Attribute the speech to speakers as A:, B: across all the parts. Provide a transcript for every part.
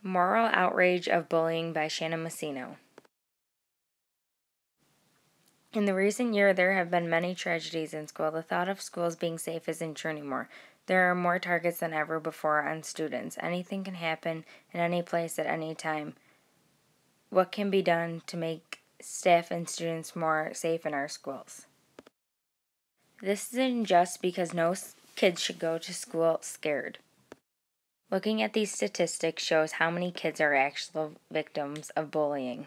A: Moral Outrage of Bullying by Shannon Messino. In the recent year, there have been many tragedies in school. The thought of schools being safe isn't true anymore. There are more targets than ever before on students. Anything can happen in any place at any time. What can be done to make staff and students more safe in our schools? This isn't just because no kids should go to school scared. Looking at these statistics shows how many kids are actual victims of bullying.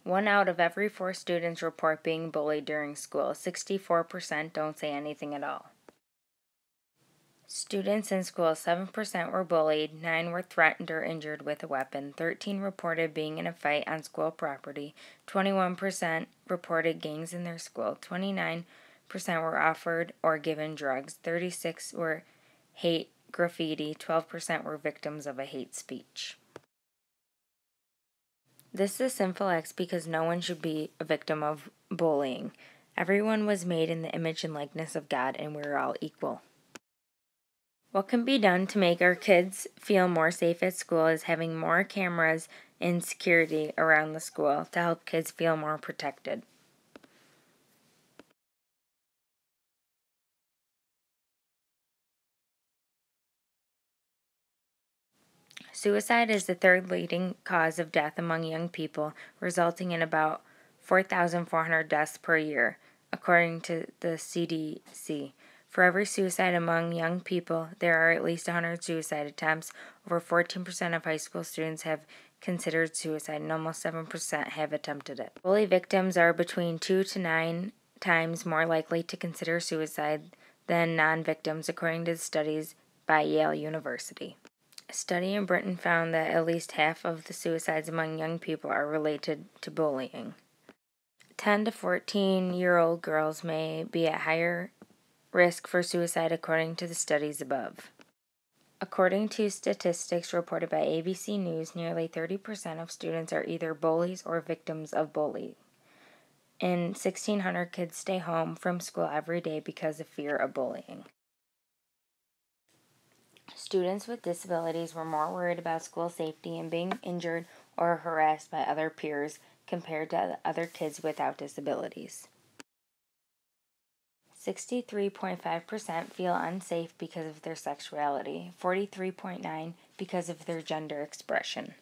A: One out of every 4 students report being bullied during school. 64% don't say anything at all. Students in school, 7% were bullied, 9 were threatened or injured with a weapon, 13 reported being in a fight on school property, 21% reported gangs in their school, 29% were offered or given drugs, 36% were hate graffiti, 12% were victims of a hate speech. This is a sinful act because no one should be a victim of bullying. Everyone was made in the image and likeness of God, and we're all equal. What can be done to make our kids feel more safe at school is having more cameras and security around the school to help kids feel more protected. Suicide is the 3rd leading cause of death among young people, resulting in about 4,400 deaths per year, according to the CDC. For every suicide among young people, there are at least 100 suicide attempts. Over 14% of high school students have considered suicide, and almost 7% have attempted it. Bully victims are between 2 to 9 times more likely to consider suicide than non-victims, according to studies by Yale University. A study in Britain found that at least half of the suicides among young people are related to bullying. 10 to 14-year-old girls may be at higher risk for suicide according to the studies above. According to statistics reported by ABC News, nearly 30% of students are either bullies or victims of bullying. And 1,600 kids stay home from school every day because of fear of bullying. Students with disabilities were more worried about school safety and being injured or harassed by other peers compared to other kids without disabilities. 63.5% feel unsafe because of their sexuality, 43.9% because of their gender expression.